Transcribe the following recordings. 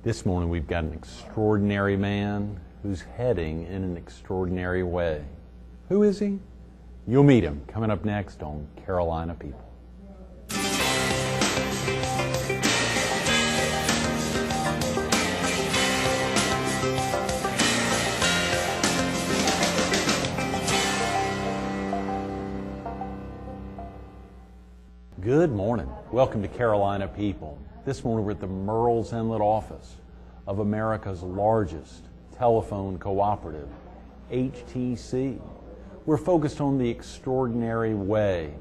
This morning we've got an extraordinary man who's heading in an extraordinary way. Who is he? You'll meet him coming up next on Carolina People. Good morning. Welcome to Carolina People. This morning we're at the Murrells Inlet office of America's largest telephone cooperative, HTC. We're focused on the extraordinary way,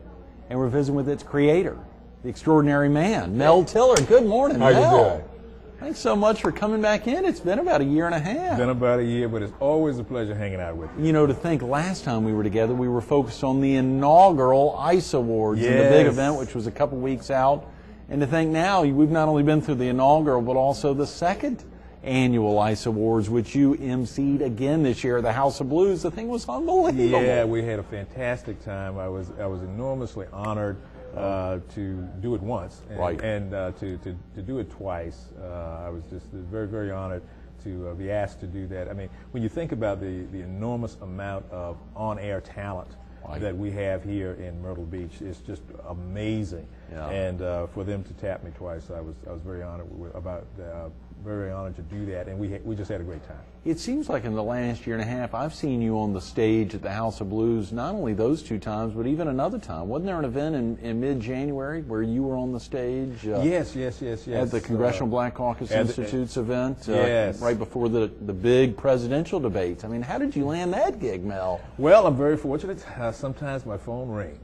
and we're visiting with its creator, the extraordinary man, Mel Tillar. Good morning, How Mel. you doing? Thanks so much for coming back in. It's been about a year and a half. It's been about a year, but it's always a pleasure hanging out with you. You know, to think last time we were together, we were focused on the inaugural ICE Awards and the Yes. big event, which was a couple weeks out. And to think now, we've not only been through the inaugural, but also the second annual ICE Awards, which you emceed again this year at the House of Blues. The thing was unbelievable. Yeah, we had a fantastic time. I was enormously honored to do it once, and, Right. and to do it twice. I was just very, very honored to be asked to do that. I mean, when you think about the enormous amount of on-air talent Right. that we have here in Myrtle Beach, it's just amazing. Yeah. And for them to tap me twice, I was very honored very honored to do that, and we just had a great time. It seems like in the last year and a half, I've seen you on the stage at the House of Blues, not only those two times, but even another time. Wasn't there an event in mid-January where you were on the stage? Yes. At the Congressional Black Caucus Institute's event, yes. right before the big presidential debates. I mean, how did you land that gig, Mel? Well, I'm very fortunate. Sometimes my phone rings.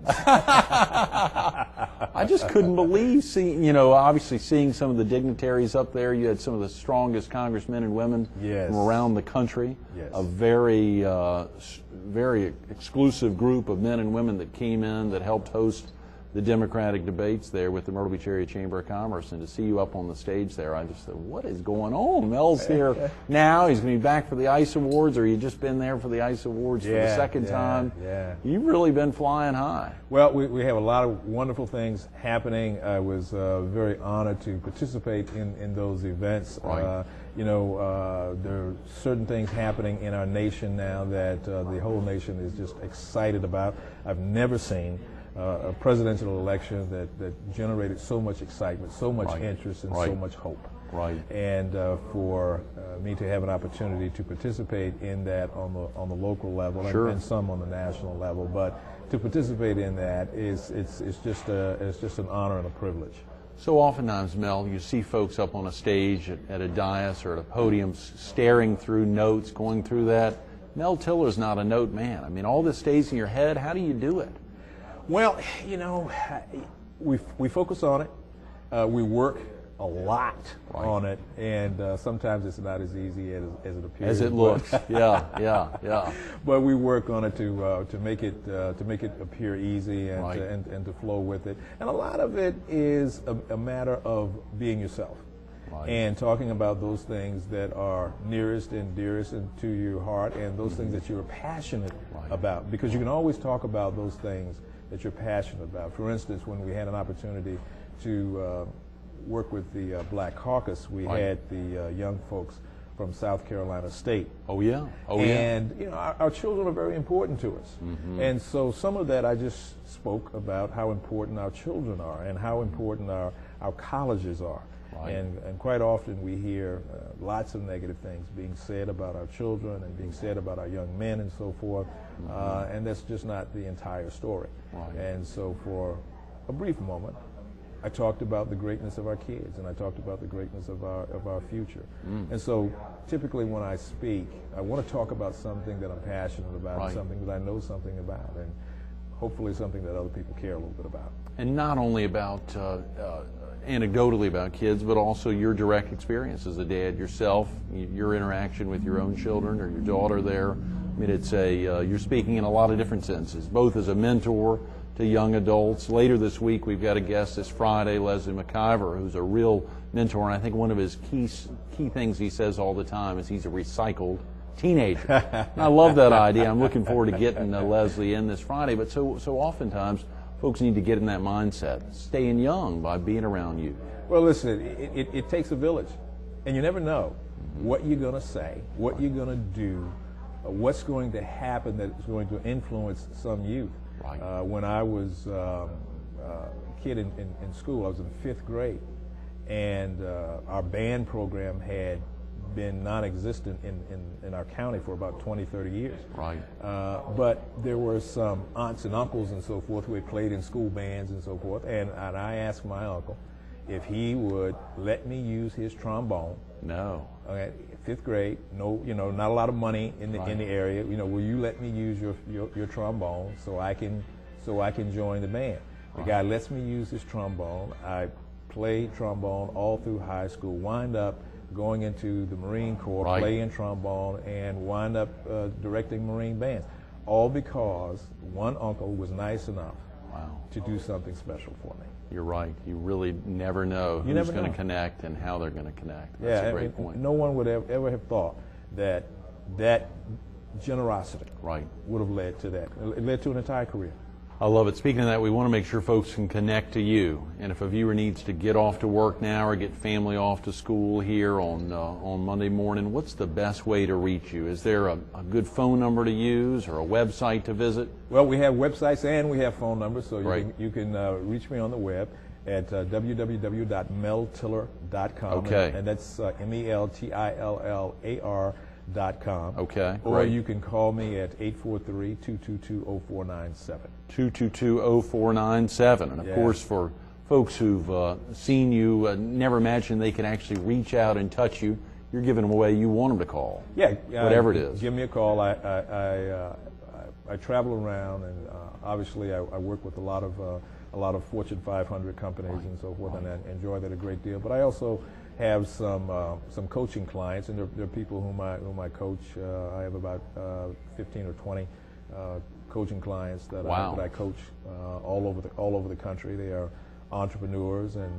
I just couldn't believe obviously seeing some of the dignitaries up there. You had some of the strongest congressmen and women Yes. from around the country. Yes. A very, very exclusive group of men and women that came in that helped host the Democratic debates there with the Myrtle Beach Area Chamber of Commerce. And to see you up on the stage there, I just said, what is going on? Mel's here now. He's going to be back for the ICE Awards, or you just been there for the ICE Awards for the second time. Yeah. You've really been flying high. Well, we have a lot of wonderful things happening. I was very honored to participate in those events. Right. There are certain things happening in our nation now that the whole nation is just excited about. I've never seen a presidential election that generated so much excitement, so much interest, and so much hope. Right. And for me to have an opportunity to participate in that on the local level, Sure. and some on the national level, but to participate in that it's just an honor and a privilege. So oftentimes, Mel, you see folks up on a stage at a dais or at a podium staring through notes, going through that. Mel Tillar's not a note man. I mean, all this stays in your head. How do you do it? Well, we focus on it. We work a lot on it, and sometimes it's not as easy as it appears. As it looks. Yeah. But we work on it to make it appear easy and Right. and to flow with it. And a lot of it is a matter of being yourself. Right. And talking about those things that are nearest and dearest to your heart, and those things that you're passionate about. Because you can always talk about those things that you're passionate about. For instance, when we had an opportunity to work with the Black Caucus, we had the young folks from South Carolina State. Oh, yeah. And our children are very important to us. Mm-hmm. And so some of that I just spoke about how important our children are and how important our colleges are. Right. And quite often we hear lots of negative things being said about our children and being said about our young men and so forth. Mm-hmm. And that's just not the entire story. Right. And so for a brief moment, I talked about the greatness of our kids, and I talked about the greatness of our future. And so typically when I speak, I want to talk about something that I'm passionate about, and something that I know something about, and hopefully something that other people care a little bit about. And not only about anecdotally about kids, but also your direct experience as a dad yourself, your interaction with your own children or your daughter there. I mean, it's you're speaking in a lot of different senses, both as a mentor to young adults. Later this week, we've got a guest this Friday, Leslie McIver, who's a real mentor, and I think one of his key things he says all the time is he's a recycled teenager. And I love that idea. I'm looking forward to getting Leslie in this Friday, but so oftentimes folks need to get in that mindset, staying young by being around you. Well, listen, it takes a village. And you never know what you're going to say, what you're going to do, what's going to happen that is going to influence some youth. Right. When I was a kid in school, I was in 5th grade, and our band program had been non-existent in our county for about 20, 30 years. Right. But there were some aunts and uncles and so forth who had played in school bands and so forth, and I asked my uncle if he would let me use his trombone. No. Okay, 5th grade, no, not a lot of money in the Right. in the area. Will you let me use your trombone so I can join the band? The guy lets me use his trombone. I played trombone all through high school. Wind up going into the Marine Corps, Right. playing trombone, and wind up directing Marine bands, all because one uncle was nice enough to do something special for me. You're right. You really never know who's going to connect and how they're going to connect. That's a great point. No one would ever have thought that generosity would have led to that. It led to an entire career. I love it. Speaking of that, we want to make sure folks can connect to you. And if a viewer needs to get off to work now or get family off to school here on Monday morning, what's the best way to reach you? Is there a good phone number to use or a website to visit? Well, we have websites and we have phone numbers, so you can reach me on the web at www.meltillar.com. Okay. And that's MELTILLAR.com. Okay. Or great. you can call me at 843-222-0497. 222-0497. And of course, for folks who've seen you, never imagined they could actually reach out and touch you, you're giving them away you want them to call. Yeah. Whatever it is. Give me a call. I travel around, and obviously I work with a lot of Fortune 500 companies and so forth, and I enjoy that a great deal. But I also have some coaching clients, and there are people whom I coach. I have about 15 or 20 coaching clients that I coach all over the country. They are entrepreneurs and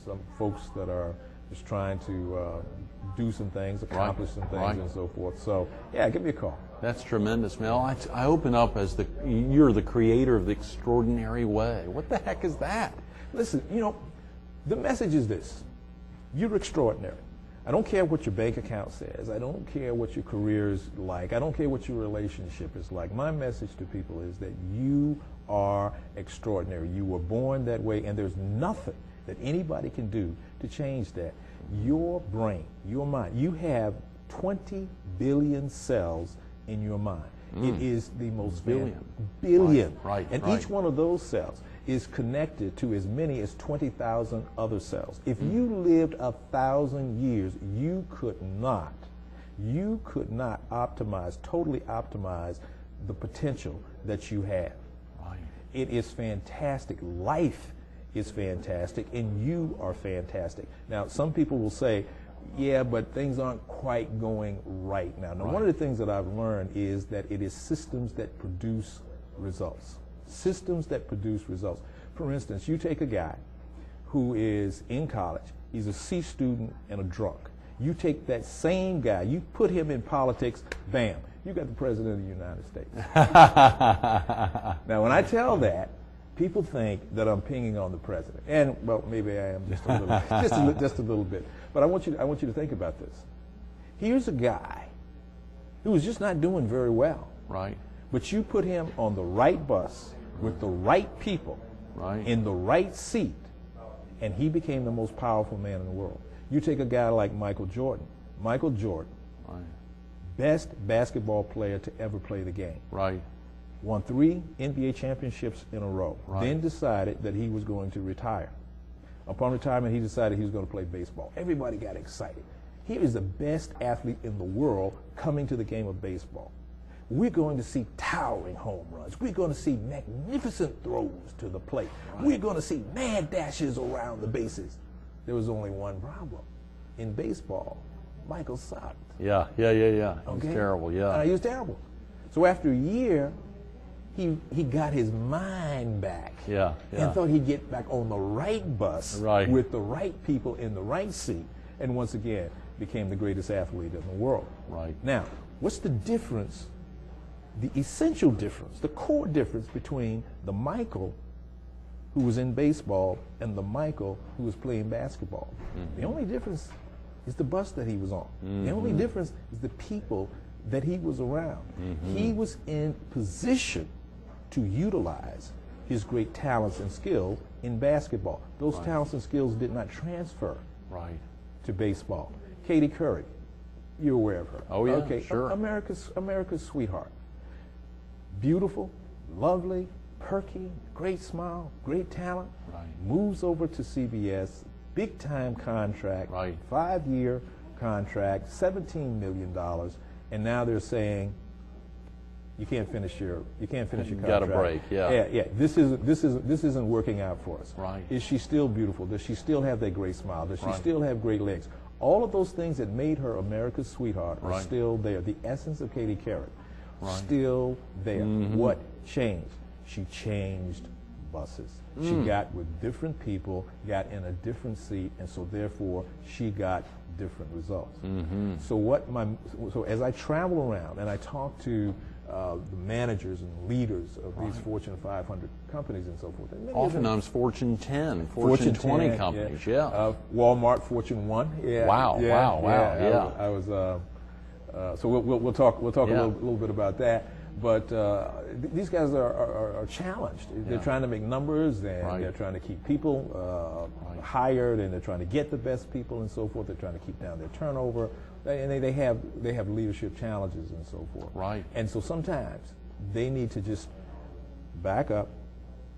some folks that are just trying to do some things, accomplish some things, and so forth. So yeah, give me a call. That's tremendous, Mel. I open up as you're the creator of the extraordinary way. What the heck is that? Listen, the message is this. You're extraordinary. I don't care what your bank account says. I don't care what your career is like. I don't care what your relationship is like. My message to people is that you are extraordinary. You were born that way, and there's nothing that anybody can do to change that. Your brain, your mind, you have 20 billion cells in your mind. It is the most billion. Right. And each one of those cells is connected to as many as 20,000 other cells. If you lived 1,000 years, you could not totally optimize the potential that you have. Right. It is fantastic. Life is fantastic, and you are fantastic. Now, some people will say, yeah, but things aren't quite going right now. Now, one of the things that I've learned is that it is systems that produce results. Systems that produce results. For instance, you take a guy who is in college, he's a C student and a drunk. You take that same guy, you put him in politics, bam, you got the President of the United States. Now, when I tell that, people think that I'm pinging on the president, and well, maybe I am just a little, just a little bit. But I want you to think about this. Here's a guy who was just not doing very well. Right. But you put him on the right bus with the right people, in the right seat, and he became the most powerful man in the world. You take a guy like Michael Jordan. Michael Jordan, best basketball player to ever play the game. Right. Won 3 NBA championships in a row. Then decided that he was going to retire. Upon retirement, he decided he was going to play baseball. Everybody got excited. He is the best athlete in the world coming to the game of baseball. We're going to see towering home runs. We're going to see magnificent throws to the plate. We're going to see mad dashes around the bases. There was only one problem. In baseball, Michael sucked. Yeah. Okay? He was terrible, He was terrible. So after a year, he got his mind back. And thought he'd get back on the right bus with the right people in the right seat, and once again became the greatest athlete in the world. Now, what's the difference, the essential difference, the core difference between the Michael who was in baseball and the Michael who was playing basketball? The only difference is the bus that he was on. The only difference is the people that he was around. He was in position to utilize his great talents and skills in basketball. Those talents and skills did not transfer to baseball. Katie Couric, you're aware of her. Oh yeah, okay. Sure. America's sweetheart. Beautiful, lovely, perky, great smile, great talent. Moves over to CBS, big time contract, 5-year contract, $17 million, and now they're saying you can't finish your contract. Got a break, Yeah. This isn't working out for us. Right. Is she still beautiful? Does she still have that great smile? Does she still have great legs? All of those things that made her America's sweetheart are still there. The essence of Katie Couric, still there. What changed? She changed buses. She got with different people, got in a different seat, and so therefore she got different results. So as I travel around and I talk to the managers and leaders of these Fortune 500 companies and so forth. And oftentimes Fortune 10, Fortune 20 companies, Walmart, Fortune 1. Wow. I was. So we'll talk a little bit about that. But these guys are challenged. They're trying to make numbers, and they're trying to keep people hired, and they're trying to get the best people and so forth. They're trying to keep down their turnover, and they have leadership challenges and so forth. And so sometimes they need to just back up,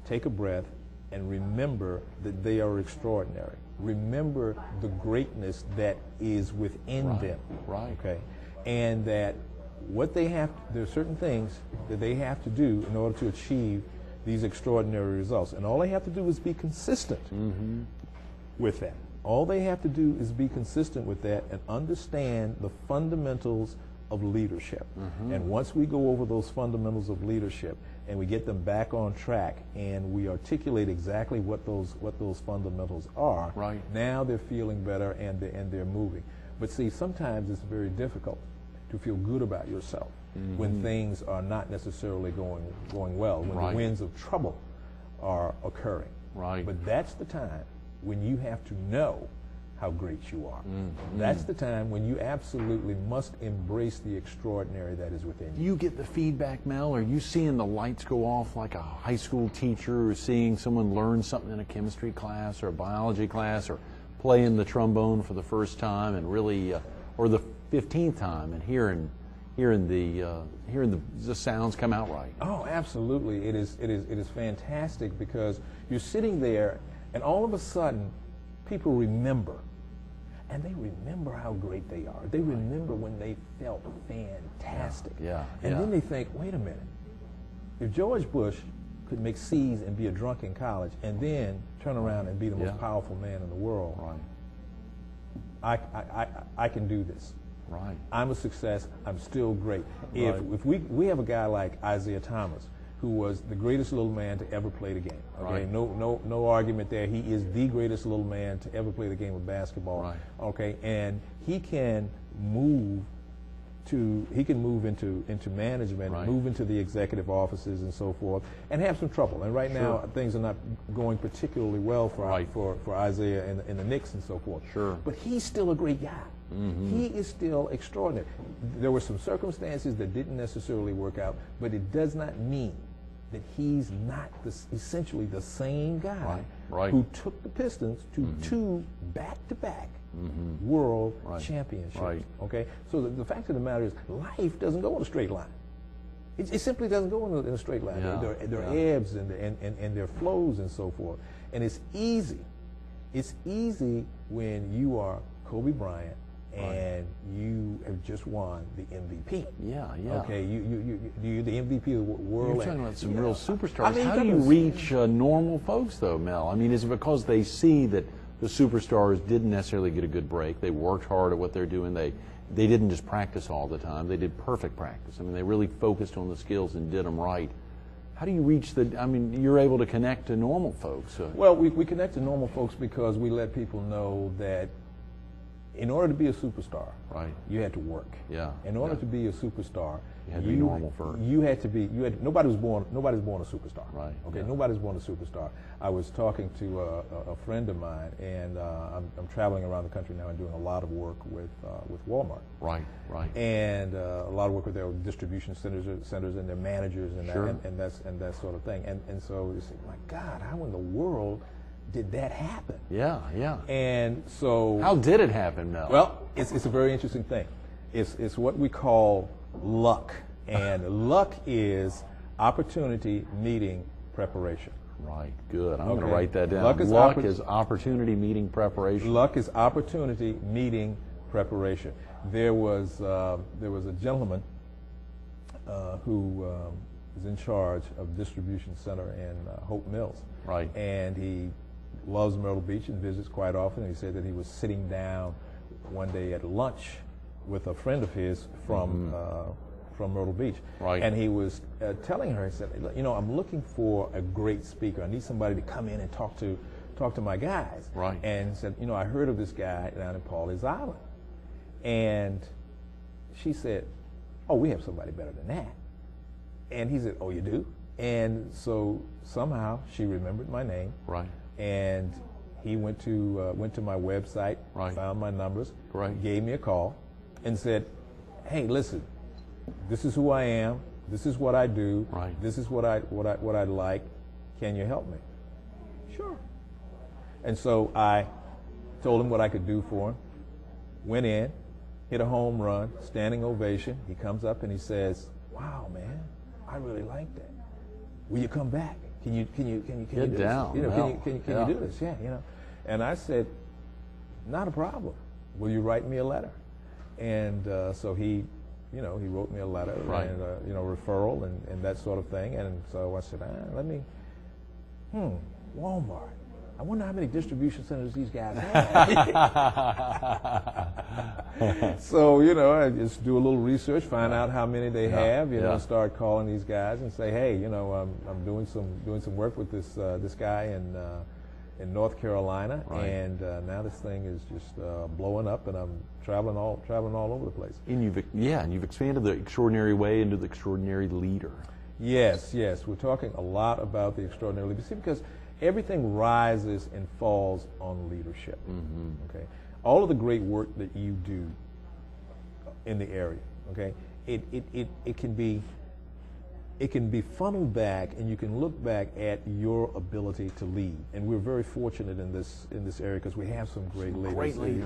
take a breath, and remember that they are extraordinary. Remember the greatness that is within them. Okay, and that. There are certain things that they have to do in order to achieve these extraordinary results. And all they have to do is be consistent with that. All they have to do is be consistent with that and understand the fundamentals of leadership. And once we go over those fundamentals of leadership and we get them back on track and we articulate exactly what those fundamentals are, now they're feeling better and they're moving. But see, sometimes it's very difficult to feel good about yourself when things are not necessarily going well, when the winds of trouble are occurring. But that's the time when you have to know how great you are. That's the time when you absolutely must embrace the extraordinary that is within you. You get the feedback, Mel? Are you seeing the lights go off like a high school teacher, or seeing someone learn something in a chemistry class or a biology class, or playing the trombone for the first time and really, or the 15th time, and hearing the sounds come out right? Oh, absolutely. It is fantastic, because you're sitting there and all of a sudden people remember, and they remember how great they are. They remember when they felt fantastic. And then they think, wait a minute, if George Bush could make C's and be a drunk in college and then turn around and be the most powerful man in the world, I can do this. I'm a success. I'm still great. If we have a guy like Isaiah Thomas, who was the greatest little man to ever play the game. Okay, no argument there. He is the greatest little man to ever play the game of basketball. Okay, and he can move into management, move into the executive offices and so forth, and have some trouble. And right now things are not going particularly well for Isaiah and the Knicks and so forth. But he's still a great guy. He is still extraordinary. There were some circumstances that didn't necessarily work out, but it does not mean that he's not essentially the same guy who took the Pistons to 2 back-to-back world championships. Okay, so the fact of the matter is, life doesn't go in a straight line. It simply doesn't go in a straight line. There are ebbs and there are flows and so forth. And it's easy. It's easy when you are Kobe Bryant and you have just won the MVP. Okay, you're the MVP of the world. You're talking about some real superstars. I mean, how do you reach normal folks, though, Mel? I mean, is it because they see that the superstars didn't necessarily get a good break? They worked hard at what they're doing. They didn't just practice all the time. They did perfect practice. I mean, they really focused on the skills and did them right. How do you reach you're able to connect to normal folks? Well, we connect to normal folks because we let people know that in order to be a superstar, Right. you had to work. Yeah. In order to be a superstar, You had to be normal first. You had to be. Nobody was born a superstar. Right. Okay. Yeah. Nobody's born a superstar. I was talking to a friend of mine, and I'm traveling around the country now and doing a lot of work with Walmart. Right. Right. And a lot of work with their distribution centers and their managers and Sure. and that sort of thing. And so it's like, my God, how in the world did that happen? Yeah. Yeah. And so How did it happen, Mel? well, it's a very interesting thing. It's what we call luck, and luck is opportunity meeting preparation. Right. Good. I'm going to Okay. write that down. Luck is opportunity meeting preparation. Luck is opportunity meeting preparation. There was a gentleman who is in charge of distribution center in Hope Mills. Right. And he loves Myrtle Beach and visits quite often. And he said that he was sitting down one day at lunch with a friend of his from Myrtle Beach. Right. And he was telling her, he said, you know, I'm looking for a great speaker. I need somebody to come in and talk to my guys. Right. And he said, you know, I heard of this guy down in Pawleys Island. And she said, oh, we have somebody better than that. And he said, oh, you do? And so somehow she remembered my name. Right. And he went to my website, Right. found my numbers, Right. gave me a call, and said, hey, listen, this is who I am. This is what I do. Right. This is what I'd like. Can you help me? Sure. And so I told him what I could do for him. Went in, hit a home run, standing ovation. He comes up and he says, wow, man, I really like that. Will you come back? Can you do down, this? You know, Mel. can Yeah. you do this? Yeah, you know. And I said, not a problem. Will you write me a letter? And so he wrote me a letter Right. and referral and that sort of thing. And so I said, Walmart. I wonder how many distribution centers these guys have. So, I just do a little research, find out how many they have, start calling these guys and say, hey, I'm doing some work with this guy in North Carolina, Right. and now this thing is just blowing up, and I'm traveling all over the place. And you've expanded the extraordinary way into the extraordinary leader. Yes, we're talking a lot about the extraordinary leader. See, because everything rises and falls on leadership. Mm-hmm. Okay, all of the great work that you do in the area. Okay, it can be funneled back, and you can look back at your ability to lead. And we're very fortunate in this area because we have some great leaders.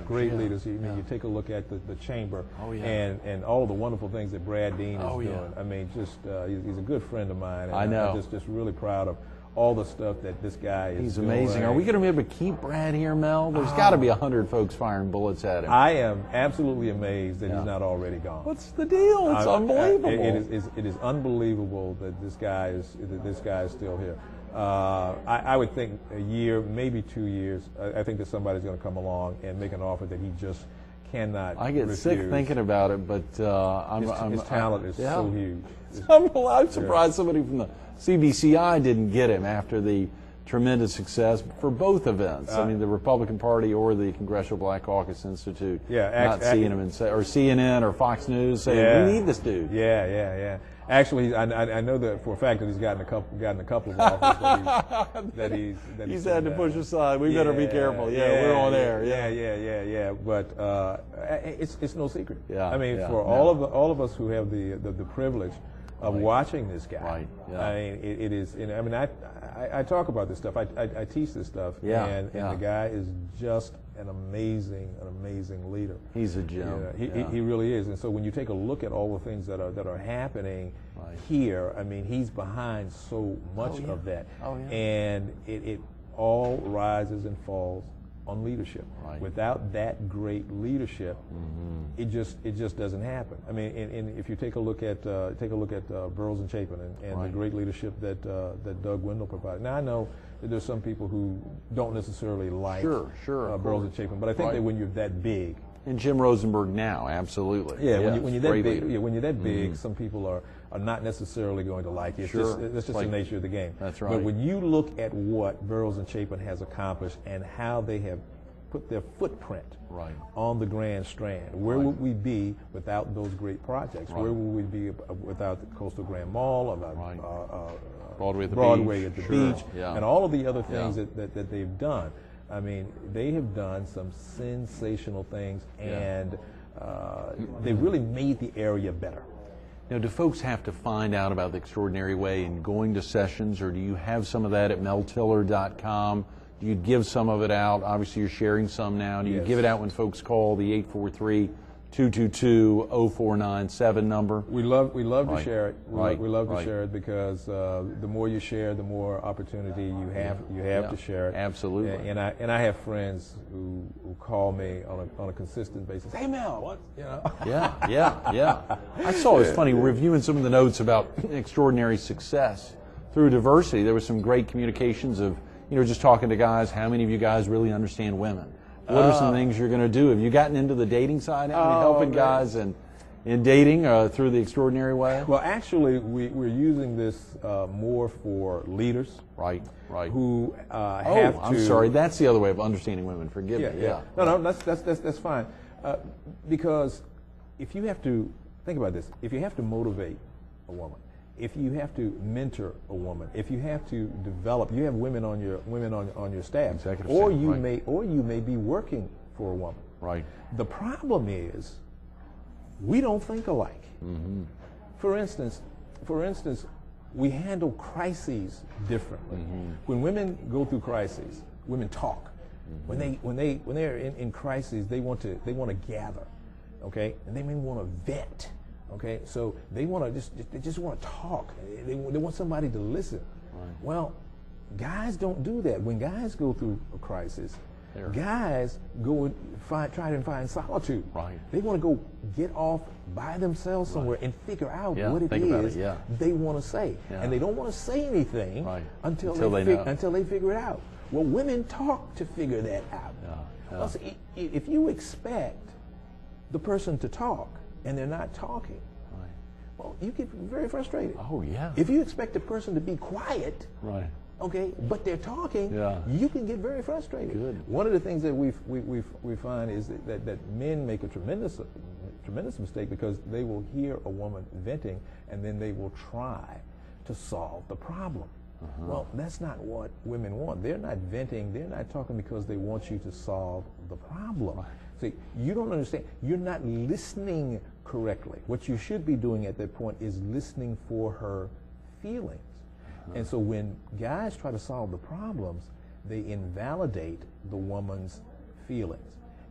Great leaders. I mean, you take a look at the chamber, Oh, yeah. and all of the wonderful things that Brad Dean is Oh, doing. yeah. I mean, just he's a good friend of mine. And I know. I'm just really proud of all the stuff that this guy is He's doing. amazing. Are we going to be able to keep Brad here, Mel? There's got to be 100 folks firing bullets at him. I am absolutely amazed that Yeah. he's not already gone. What's the deal? It's unbelievable. It is unbelievable that this guy is still here. I would think a year, maybe 2 years. I think that somebody's going to come along and make an offer that he just cannot. I get refuse. sick thinking about it, but His talent is so huge. I'm surprised somebody from the CBCI didn't get him after the tremendous success for both events. I mean, the Republican Party or the Congressional Black Caucus Institute. Yeah, not seeing him or CNN or Fox News saying we need this dude. Yeah. Actually, I know that for a fact that he's gotten a couple of offers that he's had to push aside. We better be careful. We're on air. Yeah. But it's no secret. Yeah, I mean, yeah, for yeah. all of us who have the privilege of watching this guy. Right, yeah. I mean, it is. I mean, I talk about this stuff. I teach this stuff. Yeah, And yeah. the guy is just an amazing leader. He's a gem. He really is. And so when you take a look at all the things that are happening Right. here, I mean, he's behind so much of that. Oh, yeah. And it all rises and falls on leadership. Right. Without that great leadership, it just doesn't happen. I mean, and if you take a look at Burroughs and Chapin and Right. the great leadership that Doug Wendell provided. Now I know that there's some people who don't necessarily like Sure, of Burroughs course. and Chapin, but I think Right. that when you're that big, And Jim Rosenberg now, absolutely. when you're that great big, leader. when you're that big, some people are not necessarily going to like you. It's Sure. that's just Like- the nature of the game. That's But right. when you look at what Burroughs and Chapin has accomplished and how they have put their footprint right. on the Grand Strand. Where right. would we be without those great projects? Right. Where would we be without the Coastal Grand Mall, about right. Broadway at the sure. beach, yeah. and all of the other things yeah. that they've done? I mean, they have done some sensational things, and they really made the area better. Now, do folks have to find out about the Extraordinary Way in going to sessions, or do you have some of that at meltillar.com? Do you give some of it out? Obviously, you're sharing some now. Do you yes. give it out when folks call the 843-222-0497 number? We love right. to share it. We love to right. share it because the more you share, the more opportunity you have yeah. to share it. Absolutely. And I have friends who call me on a consistent basis. Hey Mel, what Yeah. I saw it's funny reviewing some of the notes about extraordinary success through diversity. There was some great communications of just talking to guys. How many of you guys really understand women? What are some things you're going to do? Have you gotten into the dating side now? Helping guys in dating through the Extraordinary Way? Well, actually, we're using this more for leaders. Right. Who have to... I'm sorry. That's the other way of understanding women. Forgive me. Yeah. No, that's fine. Because if you have to... Think about this. If you have to motivate a woman, if you have to mentor a woman, if you have to develop, you have women on your staff, executive or staff, you right. may be working for a woman. Right. The problem is we don't think alike. Mm-hmm. For instance, we handle crises differently. Mm-hmm. When women go through crises, women talk. Mm-hmm. When they're in crises, they want to gather, okay, and they may want to vent. Okay, so they want to just want to talk. They want somebody to listen. Right. Well, guys don't do that. When guys go through a crisis, guys go and try to find solitude. Right. They want to go get off by themselves somewhere and figure out what it is they want to say, and they don't want to say anything until they figure it out. Well, women talk to figure that out. Well, so if you expect the person to talk and they're not talking, well, you get very frustrated. Oh, yeah. If you expect a person to be quiet, okay, but they're talking, you can get very frustrated. Good. One of the things that we find is that men make a tremendous mistake because they will hear a woman venting and then they will try to solve the problem. Well, that's not what women want. They're not venting, they're not talking because they want you to solve the problem. See, you don't understand. You're not listening correctly. What you should be doing at that point is listening for her feelings. And so when guys try to solve the problems, they invalidate the woman's feelings.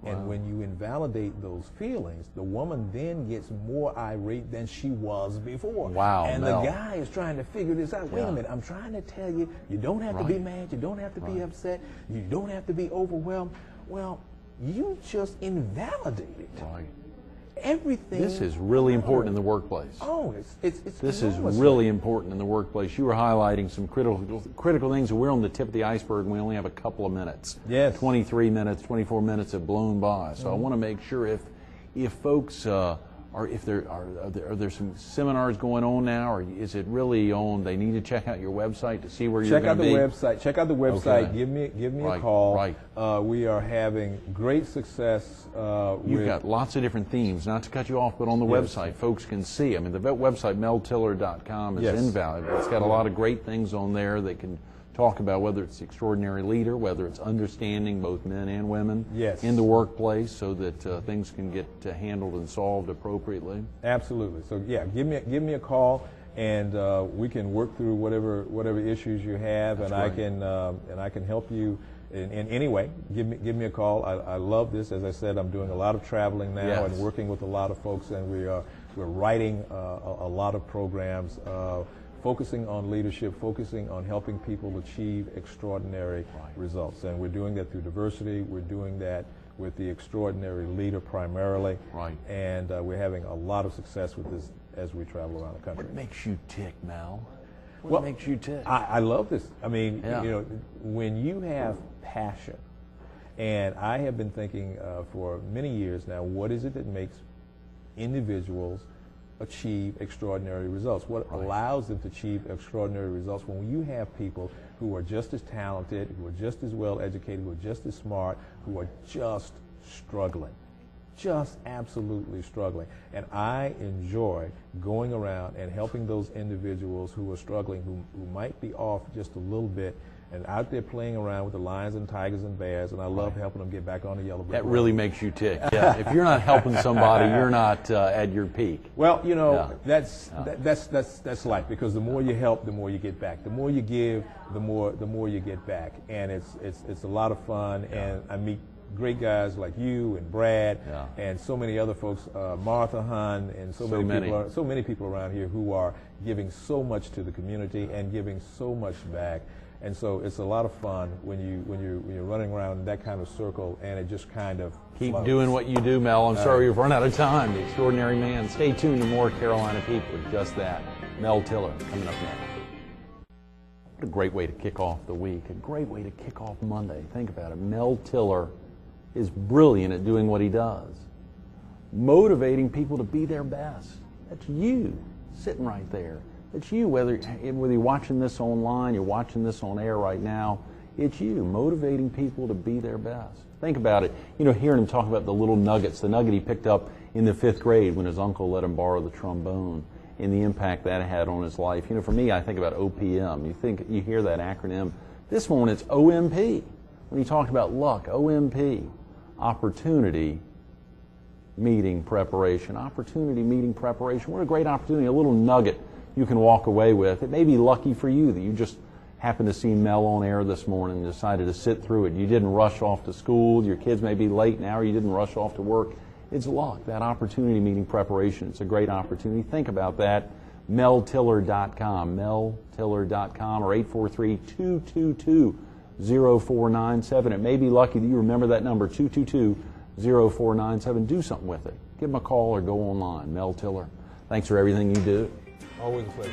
And when you invalidate those feelings, the woman then gets more irate than she was before. And Mel. the guy is trying to figure this out. Wait a minute, I'm trying to tell you, you don't have to be mad, you don't have to be upset, you don't have to be overwhelmed. Well, you just invalidated everything. This is really important in the workplace. Oh, it's This is really important in the workplace. You were highlighting some critical things, and we're on the tip of the iceberg, and we only have a couple of minutes. Yes. 23 minutes, 24 minutes have blown by. So I want to make sure if folks are there some seminars going on now, or is it really on? They need to check out your website to see where you're going to be. Check out the website. Okay. Give me a call. We are having great success. You've got lots of different themes. Not to cut you off, but on the website, folks can see. I mean, the website meltillar.com is invaluable. It's got a lot of great things on there. They can talk about whether it's the extraordinary leader, whether it's understanding both men and women in the workplace, so that things can get handled and solved appropriately. Absolutely. So yeah, give me a call, and we can work through whatever issues you have, and I can help you in any way. Give me a call. I love this. As I said, I'm doing a lot of traveling now and working with a lot of folks, and we're writing a lot of programs. Focusing on leadership, focusing on helping people achieve extraordinary results. And we're doing that through diversity. We're doing that with the extraordinary leader primarily. And we're having a lot of success with this as we travel around the country. What makes you tick, Mel? What makes you tick? I love this. I mean, when you have passion, and I have been thinking for many years now, what is it that makes individuals achieve extraordinary results. What allows them to achieve extraordinary results when you have people who are just as talented, who are just as well educated, who are just as smart, who are just struggling. Just absolutely struggling. And I enjoy going around and helping those individuals who are struggling, who might be off just a little bit, and out there playing around with the lions and tigers and bears, and I love helping them get back on the yellow brick road. That really makes you tick. Yeah. If you're not helping somebody, you're not at your peak. Well, you know, that's life, because the more you help, the more you get back. The more you give, the more you get back, and it's a lot of fun, and I meet great guys like you and Brad and so many other folks, Martha Hun, and so many people around here who are giving so much to the community and giving so much back. And so it's a lot of fun when you're running around in that kind of circle, and it just kind of keep flows. Doing what you do, Mel. I'm sorry we've run out of time. The Extraordinary Man. Stay tuned to more Carolina People with just that. Mel Tillar coming up next. What a great way to kick off the week. A great way to kick off Monday. Think about it. Mel Tillar is brilliant at doing what he does. Motivating people to be their best. That's you sitting right there. It's you, whether you're watching this online, you're watching this on air right now, it's you motivating people to be their best. Think about it. You know, hearing him talk about the little nuggets, the nugget he picked up in the 5th grade when his uncle let him borrow the trombone, and the impact that had on his life. You know, for me, I think about OPM. You hear that acronym. This one, it's OMP. When he talked about luck, OMP, opportunity, meeting, preparation. Opportunity, meeting, preparation. What a great opportunity, a little nugget you can walk away with. It may be lucky for you that you just happened to see Mel on air this morning and decided to sit through it. You didn't rush off to school. Your kids may be late now, or you didn't rush off to work. It's luck, that opportunity, meeting, preparation. It's a great opportunity. Think about that. MelTillar.com, MelTillar.com, or 843-222-0497. It may be lucky that you remember that number, 222-0497. Do something with it. Give him a call or go online. Mel Tillar. Thanks for everything you do. Always a pleasure.